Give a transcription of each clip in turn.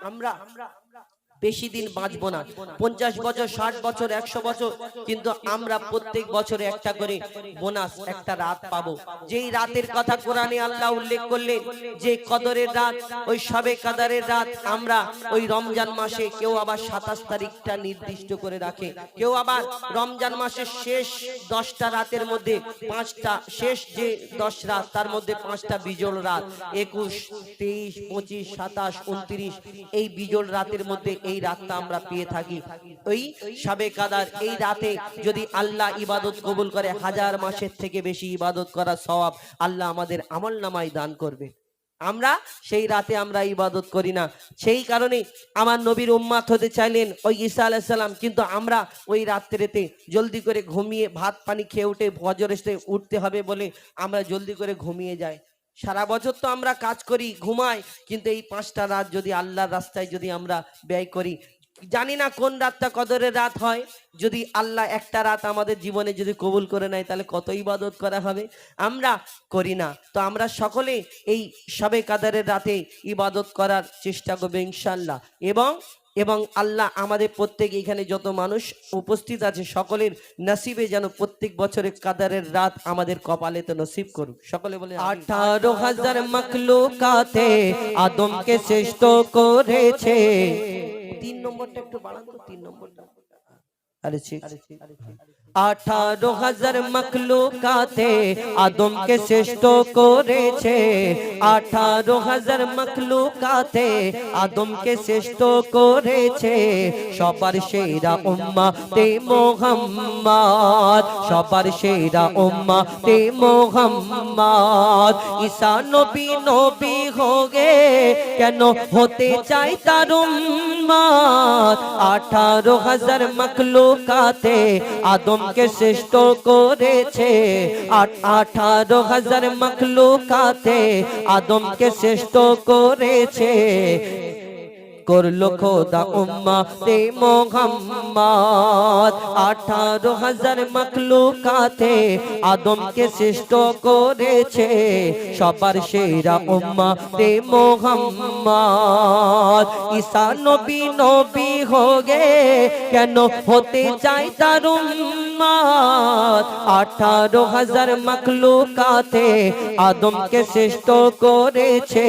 আমরা বেশি দিন বাঁচবো না, 50 বছর, 60 বছর, 100 বছর, কিন্তু আমরা প্রত্যেক বছরে একটা করে বোনাস, একটা রাত পাবো। যেই রাতের কথা কোরআনে আল্লাহ উল্লেখ করলেন যে কদরের রাত, ওই শবে কদরের রাত আমরা ওই রমজান মাসে কেউ আবার 27 তারিখটা নির্দিষ্ট করে রাখে, কেউ আবার রমজান মাসের শেষ 10টা রাতের মধ্যে 5টা, শেষ যে 10 রাত তার মধ্যে 5টা বিজোড় রাত, 21, 23, 25, 27, 29, এই বিজোড় রাতের মধ্যে এই রাতটা আমরা পেয়ে থাকি। ওই শবে কদর, এই রাতে যদি আল্লাহ ইবাদত কবুল করে, 1000 মাসের থেকে বেশি ইবাদত করার সওয়াব আল্লাহ আমাদের আমলনামায় দান করবে। আমরা সেই রাতে আমরা ইবাদত করি না, সেই কারণে আমার নবীর উম্মত হতে চাইলেন ওই ঈসা আলাইহিস সালাম, কিন্তু আমরা ওই রাত্রিতে জলদি করে ঘুমিয়ে ভাত পানি খেয়ে উঠে ফজরে উঠতে হবে বলে আমরা জলদি করে ঘুমিয়ে যাই। সারা বছর তো আমরা কাজ করি, ঘুমাই, কিন্তু এই 5টা রাত যদি আল্লাহর রাস্তায় যদি আমরা ব্যয় করি, জানি না কোন রাতটা কদরের রাত হয়। যদি আল্লাহ একটা রাত আমাদের জীবনে যদি কবুল করে নেয় তাহলে কত ইবাদত করা হবে, আমরা করি না। তো আমরা সকলে এই শবে কদরের রাতে ইবাদত করার চেষ্টা করবে ইনশাআল্লাহ। এবং আল্লাহ আমাদের প্রত্যেক এখানে যত মানুষ উপস্থিত আছে সকলের নসিবে যেন প্রত্যেক বছরের কদরের রাত আমাদের কপালে তো নসিব করুক। সকলে বলে 18,000 মখলুকাতে আদমকে শ্রেষ্ঠ করেছে। 3 নম্বরটা একটু বাড়ান তো, 3 নম্বরটা। আরে ঠিক, 18,000 মখলুকাতে আদমকে শ্রেষ্ঠ করেছে, 18,000 মখলুকাতে আদমকে শ্রেষ্ঠ করেছে, সবার সেরা উম্মতে মুহাম্মদ, সবার সেরা উম্মতে মুহাম্মদ। ঈসা নবী নবী হোগে কেন হতে চাই তার উম্মত, 18,000 মখলুকাতে আদমকে শ্রেষ্ঠ করেছে, 18,000 মখলুকাতে আদমকে শ্রেষ্ঠ করেছে, করলো খোদা উম্মতে মুহাম্মদ, 18,000 মখলুকাতে আদমকে শ্রেষ্ঠ করেছে, সবার সেরা উম্মতে মুহাম্মদ। ঈসা নবী নবী হোগে কেন হতে চাই তার উম্মত, 18,000 মখলুকাতে আদমকে শ্রেষ্ঠ করেছে,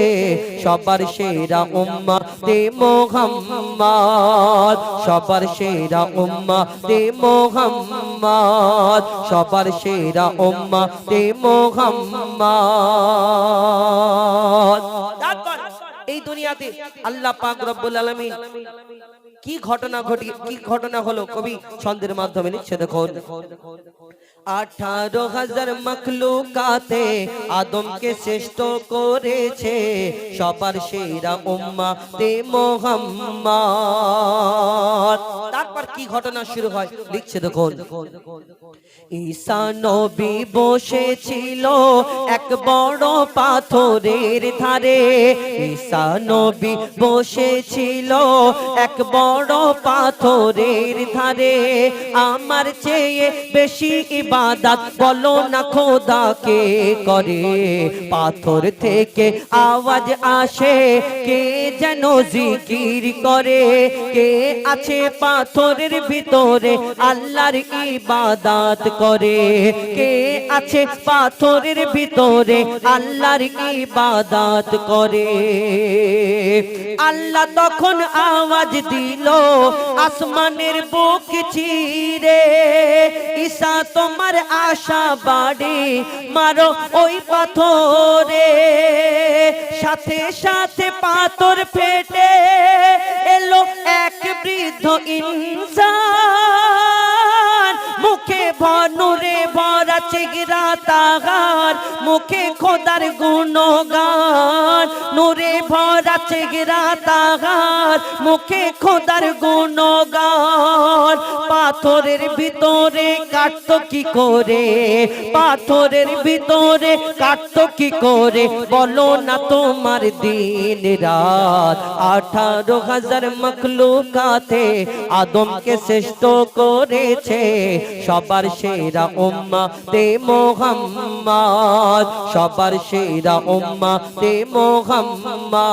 সবার সেরা উম্মতে মুহাম্মদ, সবার সেরা উম্মতে মুহাম্মদ, সবার সেরা উম্মতে মুহাম্মদ। এই দুনিয়াতে আল্লাহ পাক রব্বুল আলামিন কি ঘটনা হলো কবি ছন্দের মাধ্যমে লিখছে, দেখুন। 18,000 মখলুকাতে আদমকে শ্রেষ্ঠ করেছে, সবার সেরা উম্মতে মুহাম্মদ। তারপর কি ঘটনা শুরু হয় লিখছে, দেখুন। ঈসা নবী বসেছিল এক বড় পাথরের ধারে, ঈসা নবী বসেছিল এক বড় পাথরের ধারে, আমার চেয়ে বেশি ইবাদত বলো না খোদাকে করে, পাথর থেকে আওয়াজ আসে কে যেন জিকির করে, কে আছে পাথরের ভিতরে আল্লাহর ইবাদত করে, কে আছে পাথরের ভিতরে আল্লাহর ইবাদত করে। আল্লাহ তখন আওয়াজ দিল আসমানের বুক চিরে, ঈসা তোমার আশা বাড়ি মারো ওই পাথরে, সাথে সাথে পাথর ফেটে এলো এক বৃদ্ধ ইনসান, মুখে নূরে ভরা চেহারা তাহার, মুখে খোদার গুণগান, নূরে ভরা চেহারা তাহার, মুখে খোদার গুণগান। পাথরের ভিতরে কাটতো কি করে, পাথরের ভিতরে কাটতো কি করে বলো না তোমার দিন রাত, 18,000 মখলুকাতে আদমকে শ্রেষ্ঠ করেছে, সবার সেরা উম্মতে মুহাম্মদ, সবার সেরা উম্মতে মুহাম্মদ।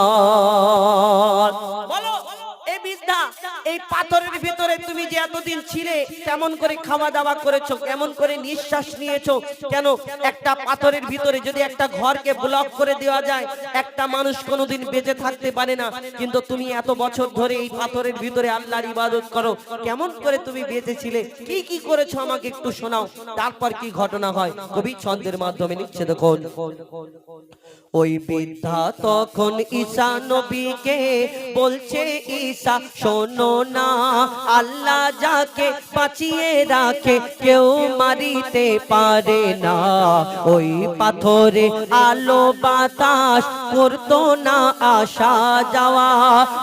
বলো বৃদ্ধা, এই পাথরের ভিতরে তুমি যে এতদিন ছিলে কেমন করে খাওয়া দাওয়া করেছো, কেমন করে নিঃশ্বাস নিয়েছো? কেন একটা পাথরের ভিতরে যদি একটা ঘরকে ব্লক করে দেওয়া যায়, একটা মানুষ কোনোদিন বেঁচে থাকতে পারে না, কিন্তু তুমি এত বছর ধরে এই পাথরের ভিতরে আল্লাহর ইবাদত করো, কেমন করে তুমি বেঁচে ছিলে? কি কি করেছো আমাকে একটু শোনাও। তারপর কি ঘটনা হয় কবি ছন্দের মাধ্যমে লিখছে দেখুন। ওই বৃদ্ধা তখন ঈসা নবীকে বলছে, ঈসা শোনো না, আল্লাহ যাকে বাঁচিয়ে রাখে কেউ মারিতে পারে না। ওই পাথরে আলো বাতাস করতো না আসা যাওয়া,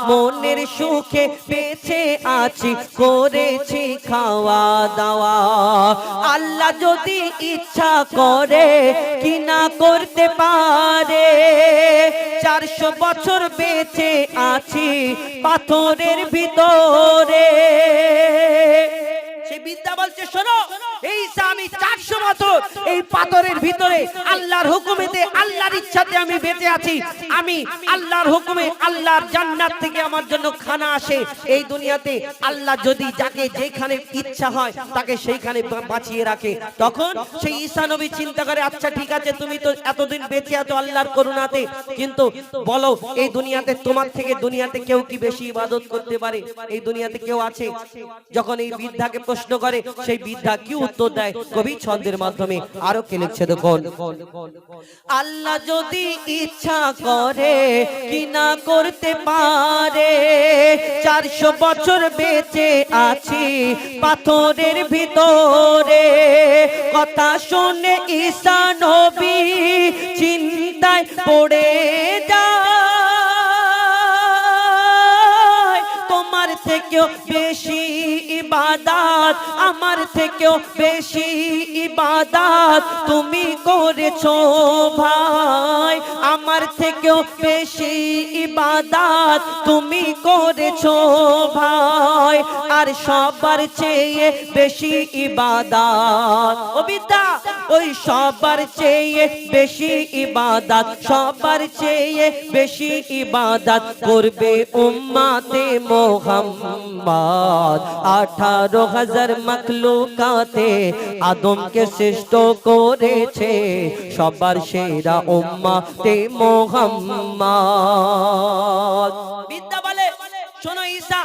মনের সুখে বেঁচে আছি, করেছি খাওয়া দাওয়া। আল্লাহ যদি ইচ্ছা করে কি না করতে পারে, 400 বছর বেঁচে আছি পাথরের ভিতরে। সে বিদ্যা বলছে, শোনো এই আমি 400 বছর এই পাথরের ভিতরে আল্লাহর হুকুমেতে, আল্লাহর ইচ্ছাতে আমি বেঁচে আছি। আমি আল্লাহর হুকুমে, আল্লাহর জান্নাত থেকে আমার জন্য খানা আসে এই দুনিয়াতে। আল্লাহ যদি যাকে যেখানে ইচ্ছা হয় তাকে সেইখানে বাঁচিয়ে রাখে। তখন সেই ঈসা নবী চিন্তা করে, আচ্ছা ঠিক আছে, তুমি তো এতদিন বেঁচে আছো আল্লাহর করুণাতে, কিন্তু বলো এই দুনিয়াতে তোমার থেকে দুনিয়াতে কেউ কি বেশি ইবাদত করতে পারে? এই দুনিয়াতে কেউ আছে? যখন এই বৃদ্ধাকে প্রশ্ন করে, সেই বৃদ্ধা কি উত্তর দেয় কবি ছন্দের মাধ্যমে আরো কে লিখছে দেখুন। আল্লাহ যদি ইচ্ছা করে কি না করতে পারে, 400 বছর বেঁচে আছি পাথরের ভিতরে। কথা শুনে ঈসা নবী চিন্তায় পড়ে যায়, তোমার থেকেও বেশি ইবাদত, আমার থেকেও বেশি ইবাদত তুমি করেছো ভাই, আমার থেকেও বেশি ইবাদত তুমি করেছো ভাই, আর সবার চেয়ে বেশি ইবাদত। ও বিদ্যা, ওই সবার চেয়ে বেশি ইবাদত, সবার চেয়ে বেশি ইবাদত করবে উম্মতে মুহাম্মদ। 18,000 মখলুকাতে আদমকে শ্রেষ্ঠ করেছে সবার সেরা উম্মতে মুহাম্মদ। বিদ্যা বলে, শোনো ঈসা,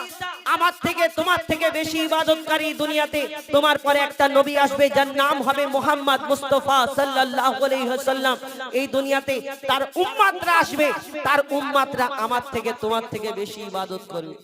আমার থেকে তোমার থেকে বেশি ইবাদতকারী দুনিয়াতে তোমার পরে একটা নবী আসবে যার নাম হবে মুহাম্মদ মুস্তাফা সাল্লাল্লাহু আলাইহি ওয়াসাল্লাম। এই দুনিয়াতে তার উম্মতরা আসবে, তার উম্মতরা আমার থেকে তোমার থেকে বেশি ইবাদত করবে।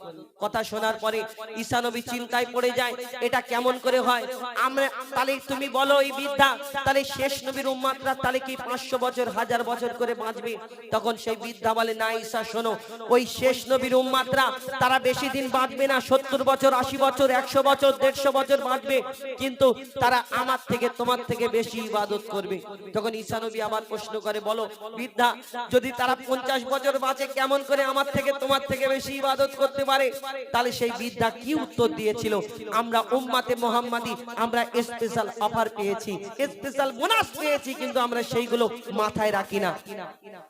কথা শোনার পরে ঈসা নবী চিন্তায় পড়ে যায়, এটা কেমন করে হয়? আমরা তাহলে তুমি বলো এই বৃদ্ধা, তাহলে শেষ নবীর উম্মতরা তাহলে কি 500 বছর 1000 বছর করে বাঁচবে? তখন সেই বৃদ্ধা বলে, না ঈসা শোনো, ওই শেষ নবীর উম্মতরা তারা বেশি দিন বাঁচবে না, 70 বছর 80 বছর 100 বছর 150 বছর বাঁচবে, কিন্তু তারা আমার থেকে তোমার থেকে বেশি ইবাদত করবে। তখন ঈসা নবী আবার প্রশ্ন করে, বলো বৃদ্ধা, যদি তারা 50 বছর বাঁচে কেমন করে আমার থেকে তোমার থেকে বেশি ইবাদত করতে পারে? তাহলে সেই বৃদ্ধা কি উত্তর দিয়েছিল? আমরা উম্মতে মুহাম্মাদি, আমরা স্পেশাল অফার পেয়েছি, স্পেশাল বোনাস পেয়েছি, কিন্তু আমরা সেইগুলো মাথায় রাখি না।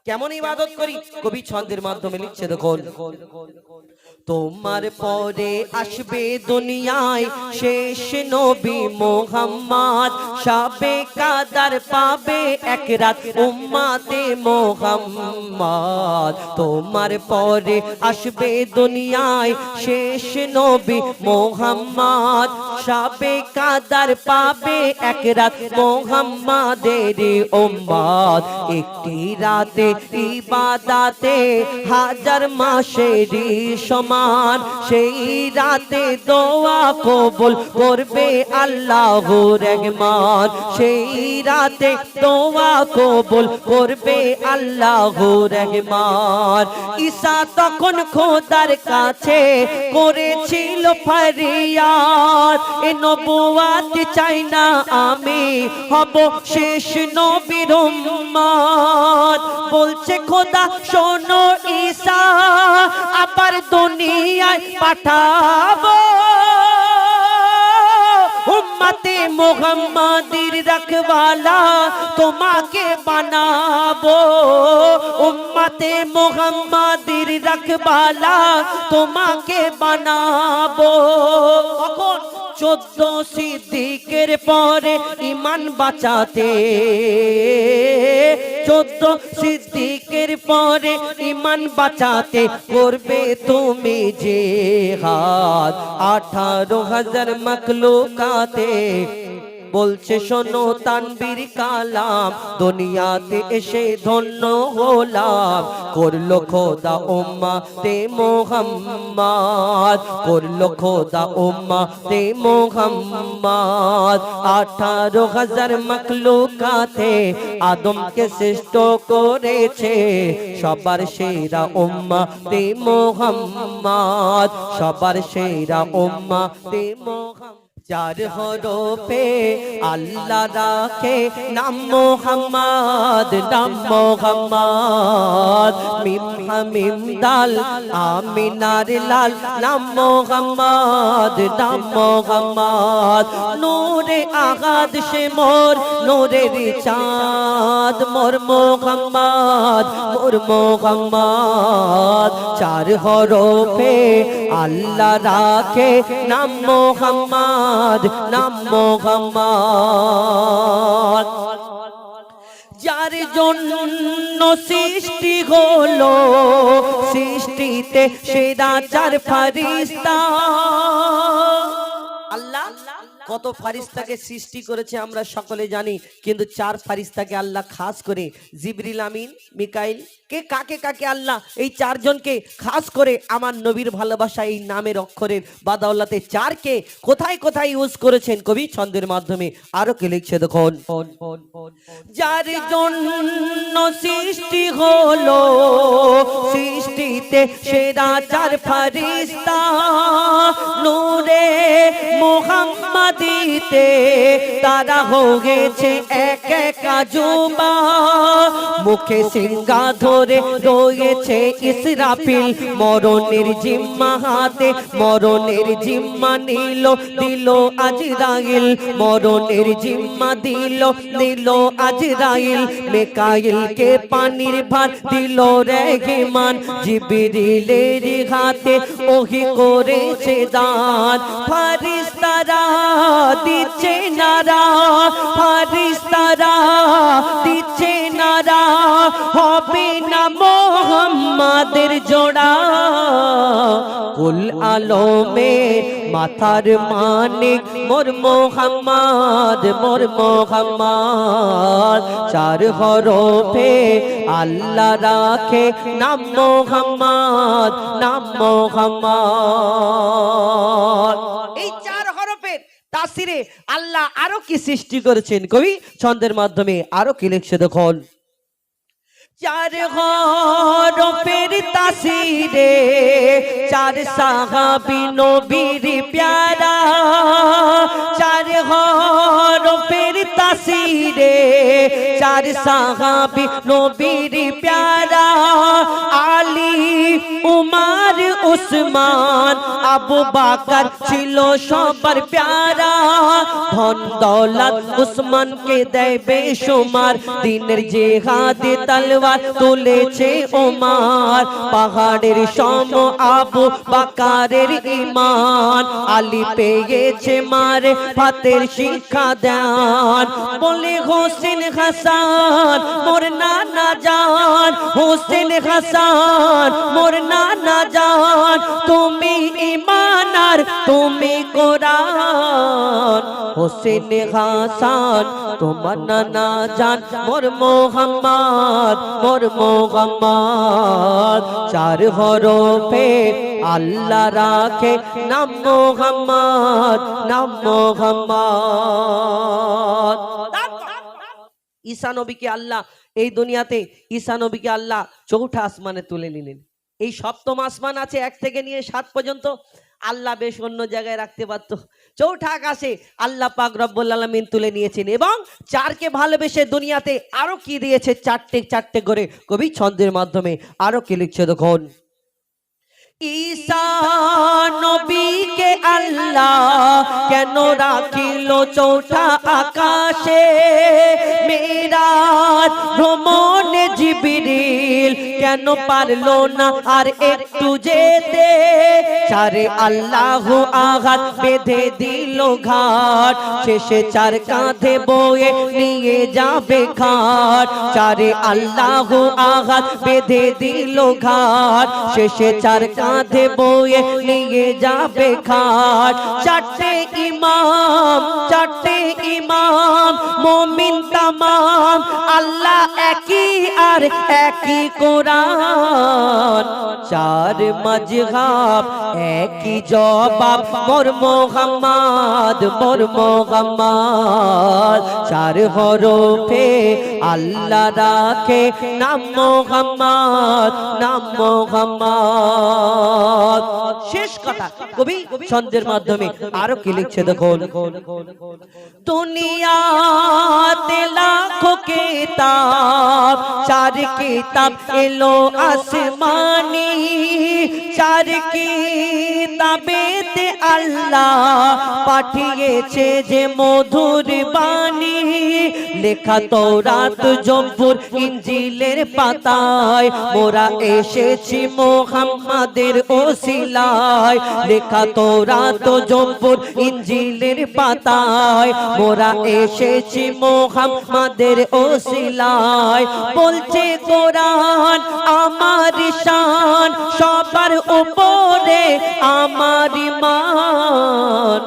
কেমন ইবাদত করি? কবি ছন্দের মাধ্যমে লিখছে দেখুন। তোমার পরে আসবে দুনিয়ায় শেষ নবী মুহাম্মদ, শাবে কাদার পাবে এক রাত উম্মতে মুহাম্মদ। তোমার পরে আসবে দুনিয়ায় শেষ নবী মুহাম্মদ, শাবে কাদার পাবে এক রাত মুহাম্মাদের উম্মত। একটি রাতে ইবাদতে 1000 মাসেরই সমান, সেই রাতে দোয়া কবুল করবে আল্লাহর রহমান, সেই রাতে দোয়া কবুল করবে আল্লাহর রহমান। ঈসা তখন খোদার কাছে করেছিল ফরিয়াদ, এ নবুয়ত চাই না আমি হব শেষ নবীর উম্মত। বলছে খোদা শোনো ঈসা, আবার দুনিয়ায় পাঠাবো উম্মতে মুহাম্মাদির রখওয়ালা তোমাকে বানাবো, উম্মতে মুহাম্মাদির রখওয়ালা তোমাকে বানাবো। কখন? 14 সিদ্দিকের পরে ঈমান বাঁচাতে, 14 সিদ্দিকের পরে ঈমান বাঁচাতে করবে তুমি জিহাদ। 18,000 মখলুকাতে বলছে শোনো তানবীর কালাম, দুনিয়াতে এসে ধন্য হলাম। করলো খোদা উম্মতে মুহাম্মদ, করলো খোদা উম্মতে মুহাম্মদ। 18,000 মখলুকাতে আদমকে শ্রেষ্ঠ করেছে, সবার সেরা উম্মতে মুহাম্মদ, সবার সেরা উম্মতে মুহাম্মদ। 4 হরফে আল্লাহ রাখে নাম মুহাম্মদ, নাম মুহাম্মদ। মিম হা মিম দাল আমিনার লাল নাম মুহাম্মদ, নাম মুহাম্মদ। নূরে আগাদ সে মোর নূরের চাঁদ, মোর মুহাম্মদ, মোর মুহাম্মদ। 4 হরফে আল্লাহ রাখে নাম মুহাম্মদ, নাম মুহাম্মদ। যার জন্য সৃষ্টি হলো, সৃষ্টিতে সেরা 4 ফারিস্তা। আল্লাহ কত ফারিস্তাকে সৃষ্টি করেছে আমরা সকলে জানি, কিন্তু 4 ফারিস্তাকে আল্লাহ খাস করে জিবরিল, আমিন, মিকাইল কে কাকে কাকে আল্লাহ এই 4 জনকে খাস করে আমার নবীর ভালোবাসা এই নামের অক্ষরের বাদাওলাতে 4 কে কোথায় কোথায় ইউজ করেছেন কবি ছন্দের মাধ্যমে আরো কে লিখছে দেখুন। যার জন্য সৃষ্টি হলো, সৃষ্টিতে সেরা 4 ফারিস্তা। নূরে মুহাম্মাদিতে তারা হয়েছে এক এক আজুবা। মুখে সিংহা ধরে রয়েছে ইসরাফিল, মরণের জিম্মা হাতে, মরণের জিম্মা নিল দিল আজরাইল, মরণের জিম্মা দিল আজরাইল। মিকাইলকে পানির ভার দিল রেহমান, জিবরিলের হাতে ওহি করেছে দান। ফারিস্তারা দিচ্ছে নারা, ফারিস্তারা দিচ্ছে নারা, হবে না মুহাম্মাদের জোড়া। কুল আলমের মাথার মানিক মোর মুহাম্মদ, মোর মুহাম্মদ। 4 হরফে আল্লাহ রাখে নাম মুহাম্মদ, নাম মুহাম্মদ। এই 4 হরফের তাসিরে আল্লাহ আরো কি সৃষ্টি করেছেন কবি ছন্দের মাধ্যমে আরো কি লিখছে দেখুন। 4 হরফের তাসিরে 4 সাহাবী নবীর প্যারা। 4 হরফের তাসিরে 4 সাহাবী নবীর প্যারা। আলী, উমর, উসমান, আবু বকর ছিল সবার প্যারা। ধন দৌলত উসমানকে দেয় বেশুমার, দিনের জিহাদে তলোয়ার তুলেছে ওমর। পাহাড়ের সম আবু বকরের ঈমান, আলী পেয়েছে মারে ফাতের শিক্ষা দান। বলে হোসেন হাসান মোর নানা জান, হোসেন হাসান মোর নানা জান। তুমি ঈমান আর তুমি কোরআন, হোসেন হাসান তোমার নানা জান মোর মুহাম্মদ, মোর মুহাম্মদ। 4 হরফে আল্লাহ রাখে নাম মুহাম্মদ, নাম মুহাম্মদ। ঈসা নবীকে আল্লাহ এই দুনিয়াতে, ঈসা নবীকে আল্লাহ 4ঠা আসমানে তুলে নিলেন। এই 7ম আসমান আছে 1 থেকে নিয়ে 7 পর্যন্ত, আল্লাহ বেশ অন্য জায়গায় রাখতে পারত। 4ঠা আকাশে আল্লাহ পাক রব্বুল আলামিন তুলে নিয়েছেন এবং 4কে ভালোবেসে দুনিয়াতে আরো কি দিয়েছে 4টে করে কবি ছন্দের মাধ্যমে আরো কি লিখছে দেখুন। ঈসা নবীকে আল্লাহ আল্লাহ কেন রাখিল চৌঠা আকাশে মেরাজ ভ্রমণে জিবরিল কেন পারলো না আর একটু যেতে চারে আল্লাহ আঘাত বেঁধে দিল ঘাট শেষে চার কাঁধে বয়ে নিয়ে যাবে ঘাট চারে আল্লাহ আঘাত বেঁধে দিল ঘাট শেষে চার কাঁধে বয়ে নিয়ে যাবে ঘাট চারটে ইমাম মুমিন তামাম আল্লাহ একই আর একই কোরআন চার মাযহাব একই জবাব মোর মোহাম্মদ চার হরফে আল্লাহ রাখে নাম মোহাম্মদ শেষ কথা কবি ছন্দের মাধ্যমে আরো কি লিখছে দেখুন দুনিয়াতে লাখো কিতাব চার কিতাব এলো আসমানি চার কিতাবেতে আল্লাহ পাঠিয়েছে যে মধুর বাণী লেখা তওরাত জবুর ইনজিলের পাতায় মোরা এসেছি মুহাম্মাদের ওসিলায় লেখা তওরাত জবুর ইনজিলের পাতায় মোরা এসেছি মুহাম্মাদের ওসিলায় বলছে কোরআন আমার শান সবার উপরে আমার ঈমান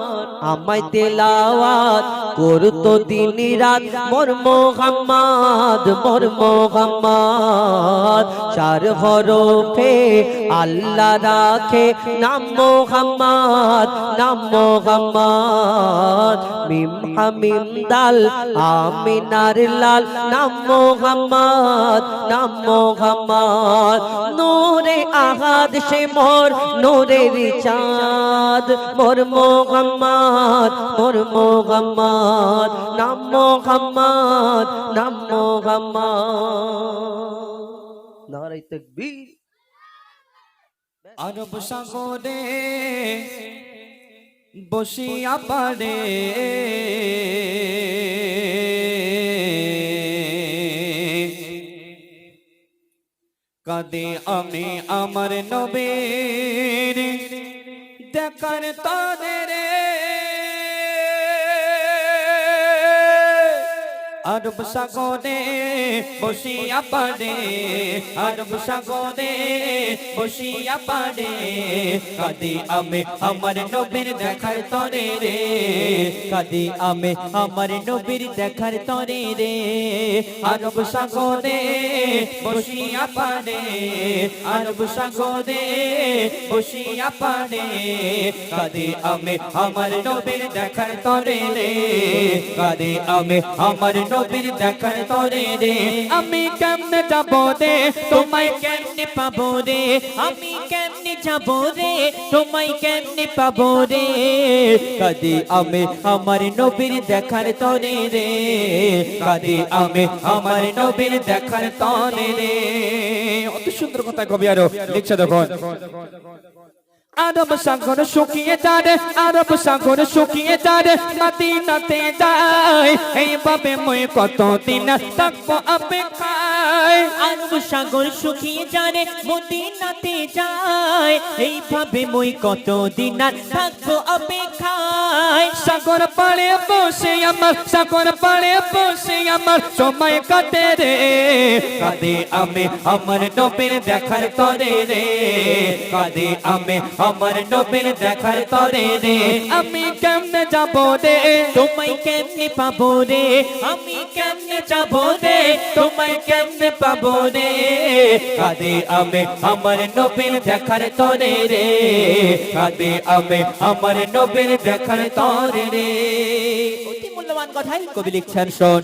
আমায় তেলাওয়াত করতো দিন রাত মোর মোহাম্মদ চার হরফে আল্লাহ রাখে নাম মোহাম্মদ মিম হামিম দাল আমিনার লাল নাম মোহাম্মদ নূরে আহাদ সে মোর নূরের চাঁদ মোর মোহাম্মদ নাম মোহাম্মদ নারে তাকবীর আরব সাগরে বসিয়া পারে কাঁদে আমি আমার নবীর দেখার তরে রে আরব সাগরে বসিয়া পারে আরব সাগরে বসিয়া পারে কাঁদে আমি আমার নবীর দেখার তরে রে কাঁদে আমি আমার নবীর দেখার তরে রে আরব সাগরে বসিয়া পারে আরব সাগরে বসিয়া পারে কাঁদে আমি আমার নবীর দেখার তরে রে কাঁদে আমি আমার নবীর দেখার তরে রে আমি কেমনে যাব রে তোমায় কেমনে পাবো রে আমি কেমনে যাব রে তোমায় কেমনে পাবো রে কাঁদে আমি আমার নবীর দেখার তরে রে কাঁদে আমি আমার নবীর দেখার তরে রে অত সুন্দর কথা কবি আরো লিখছে দেখুন আরব সাগর শুকিয়ে যায় আরব সাগর শুকিয়ে যায় মদিনাতে যায় এইভাবে মই কতদিন থাকবো অপেক্ষায় আরব সাগর শুকিয়ে যায় মদিনাতে যায় এইভাবে মই কতদিন থাকবো অপেক্ষায় সাগর পাড়ে বসে আমার সময় কাটে রে কাঁদে আমি আমার নবীর দেখার তরে রে কাঁদে আমি আমার নবীর দেখার তরে রে আমি কেমনে যাব রে তোমায় কেমনে পাবো রে আমি কেমনে যাব রে তোমায় কেমনে পাবো রে কাঁদে আমি আমার নবীর দেখার তরে রে কাঁদে আমি আমার নবীর দেখার তরে রে অতি মূল্যবান কথাই কবি লিখছেন শোন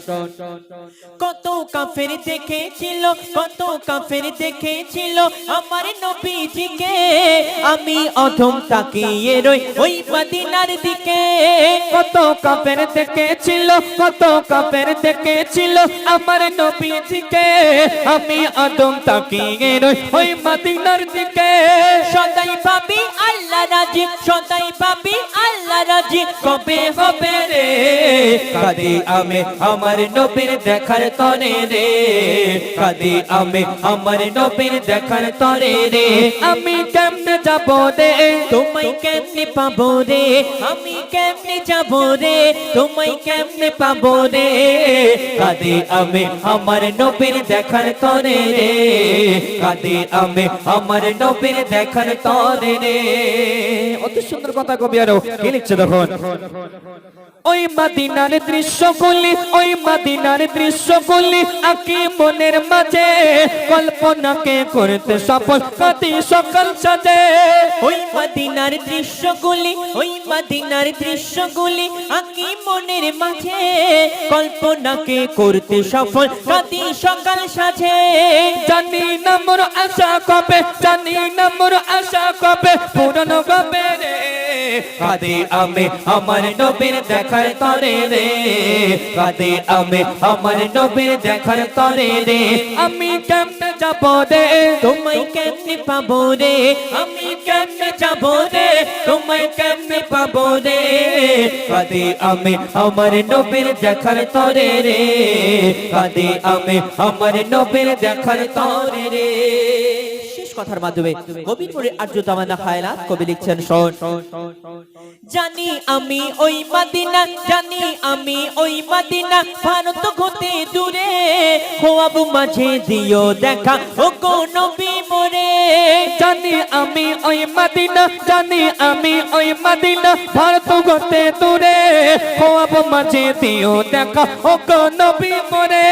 কত কাফের দেখেছিল আমার নবীজিকে আমি অধম তাকিয়ে রই ওই মদিনার দিকে কত কাফের দেখেছিল আমার নবীজিকে আমি আদম তাকিয়ে রই ওই মদিনার দিকে সদাই পাবি আল্লাহ রাজি সদাই পাবি আল্লাহ আল্লাহ রাজি কবে হবে রে কাঁদি আমি আমার নবীর দেখার তরে রে কাঁদি আমি আমার নবীর দেখার তরে রে আমি কেমনে যাব রে তোমায় কেমনে পাবো রে আমি কেমনে যাব রে তোমায় কেমনে পাবো রে কাঁদি আমি আমার নবীর দেখার তরে রে কাঁদি আমি আমার নবীর দেখার তরে রে অতি সুন্দর কথা কবি আরো কি লিখছে দেখুন ওই মদিনার দৃশ্যগুলি ওই মদিনার দৃশ্যগুলি আকি মনের মাঝে কল্পনাকে করতে সফল কাতি সকাল সাজে ওই মদিনার দৃশ্যগুলি ওই মদিনার দৃশ্যগুলি আকি মনের মাঝে কল্পনাকে করতে সফল কাতি সকাল সাজে জানি না মোর আশা কবে জানি না মোর আশা কবে পূরণ হবে রে কাঁদি আমি আমার নবীর দেখার তরে রে কাঁদি আমি আমার নবীর দেখার তরে রে আমি কেমনে যাব রে তোমায় কেমনে পাবো রে আমি কেমনে যাব রে তোমায় কেমনে পাবো রে কাঁদি আমি আমার নবীর দেখার তরে রে কাঁদি আমি আমার নবীর দেখার তরে রে শেষ কথার মাধ্যমে কবিপুরের আর্য তামান্না খায়রাত কবি লিখছেন শোন জানি আমি ওই মদিনা জানি আমি ওই মদিনা ভারত হতে দূরে খোয়াব মাঝে দিও দেখা ও গো নবী মোরে জানি আমি ওই মদিনা জানি আমি ওই মদিনা ভারত হতে দূরে খোয়াব মাঝে দিও দেখা ও গো নবী মোরে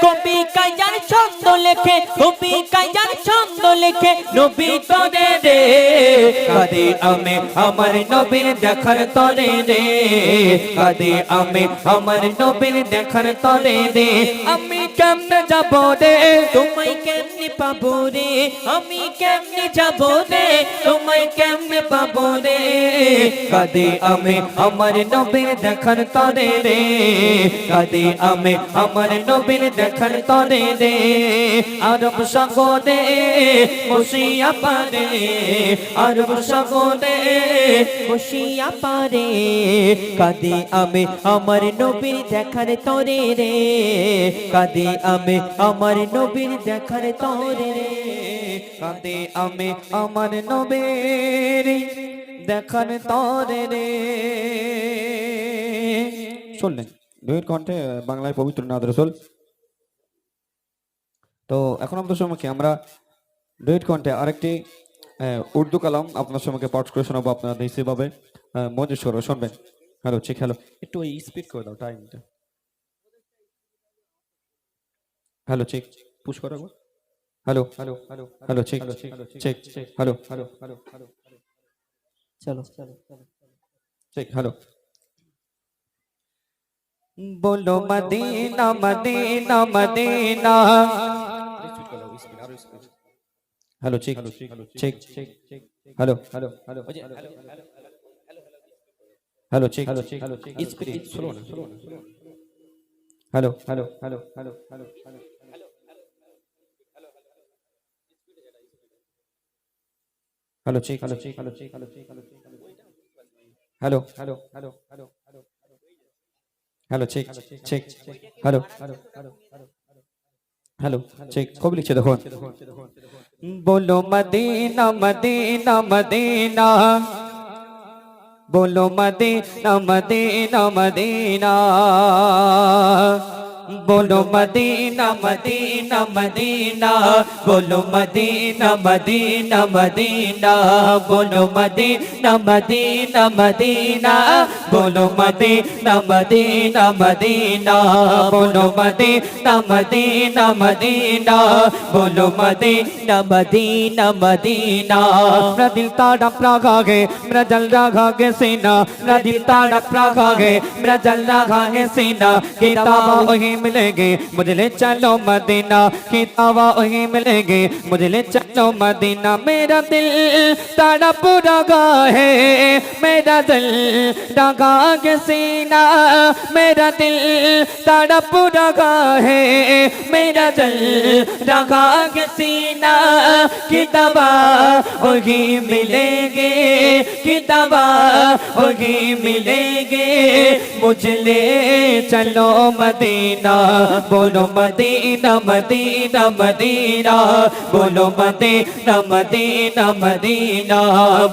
কবি কাইজার ছন্দ লেখে কবি কাইজার ছন্দ লেখে নবী তোরে রে কাঁদি আমি আমার নবীর দেখার তরে রে কাঁদি আমি আমার নবীর দেখার তরে রে আমি কেমনে যাব রে তোমায় কেমনে পাবো রে আমি কেমনে যাব রে তোমায় কেমনে পাবো রে কাঁদি আমি আমার নবীর দেখার তরে রে কাঁদি আমি আমার নবীর দেখার তরে রে আরব সাগরে বসিয়া পারে আরব সাগরে বসিয়া পারে কাঁদি আমি আমার নবীর দেখার তরে রে কাঁদি আমি আমার নবীর দেখার তরে রে কাঁদি আমি আমার নবীর দেখার তরে রে শুনলেন দুইয়ের কণ্ঠে বাংলায় পবিত্র নাদ রাসূল। তো এখন আপনাদের সম্মুখে আমরা ডুয়েট কণ্ঠে আরেকটি উর্দু কালাম আপনার সম্মুখে পাঠ করে শোনাবো। আপনারা নিশ্চিতভাবে মনোযোগ সহকারে শুনবেন। হ্যালো ঠিক হ্যালো একটু স্পিড করে দাও টাইমটা। হ্যালো চেক পুশ করো একবার। Hello hello hello hello check check hello hello hello hello চলো চলো চেক হ্যালো। बोलो Medina Medina Medina hello check check hello hello hello hello check speed slow ना hello hello hello hello hello hello check hello check hello check hello check hello hello hello hello hello hello check check hello hello hello hello check कब लिखे देखो बोलो Medina Medina Medina बोलो Medina Medina Medina बोलो Medina Medina Medina बोलो Medina Medina Medina बोलो Medina Medina Medina बोलो Medina Medina Medina बोलो मदीना मदीना मदीना बोलो मदीना मदीना मदीना मेरा दिल तड़प रहा है मेरा जल रहा है सीना मेरा दिल तड़प रहा है मेरा जल रहा है सीना किताब वही मिलेंगे मुझे ले चलो मदीना किताब वही मिलेंगे मुझे ले चलो चलो मदीना मेरा दिल तड़प रहा है, मेरा दिल लगा के सीना, मेरा दिल तड़प रहा है, मेरा दिल लगा के सीना। कि दवा वही मिलेंगे, कि दवा वही मिलेंगे। मुझे ले चलो मदीना, बोलो मदीना मदीना मदीना, बोलो मदीना मदीना मदीना,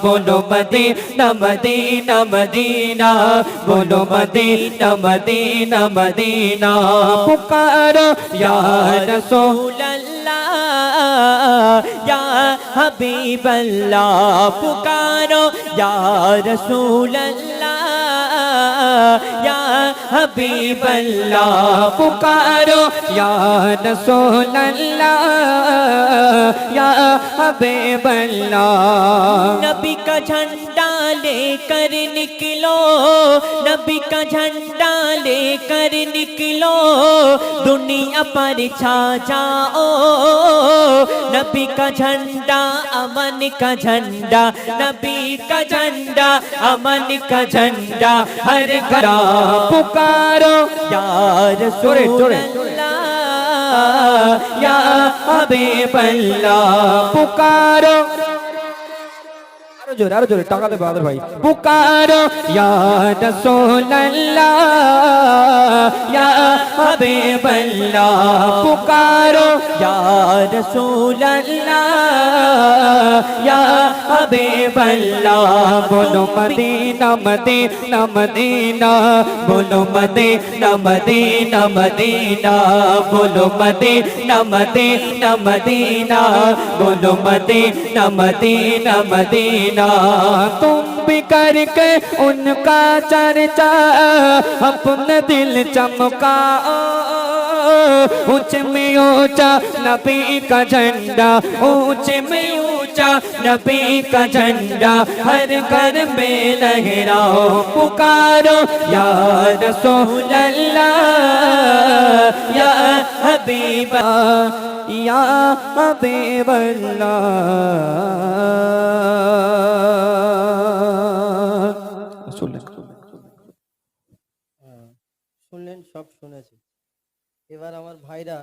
बोलो मदीना मदीना मदीना, बोलो मदीना मदीना मदीना। पुकारो या रसूल अल्लाह या हबीब अल्लाह, पुकारो या रसूल अल्लाह या हबीब अल्लाह, पुकारो या रसूल अल्लाह या हबीब अल्लाह। नबी का झंडा लेकर निकलो, नबी का झंडा लेकर निकलो, दुनिया पर छा जाओ। नबी का झंडा अमन का झंडा, नबी का झंडा अमन का झंडा हर घर। पुकारो या रसूल अल्लाह या हबीब अल्लाह, पुकारो आरो जोरे टाका दे बहादुर भाई। पुकारो या रसूल अल्लाह या हबीब अल्लाह, पुकारो या रसूल अल्लाह या हबीब अल्लाह। बोलो मदीना मदीना मदीना, बोलो मदीना मदीना मदीना, बोलो मदीना मदीना मदीना, बोलो मदीना मदीना मदीना। तुम भी करके उनका चर्चा अपने दिल चमकाओ। ऊंचे में ऊंचा नबी का झंडा, ऊंचे में ऊंचा नबी का झंडा हर घर में लहराओ। पुकारो या रसूल अल्लाह या हबीब या हबीब अल्लाह। শুনলেন, সব শুনেছে। এবার আমার ভাইরা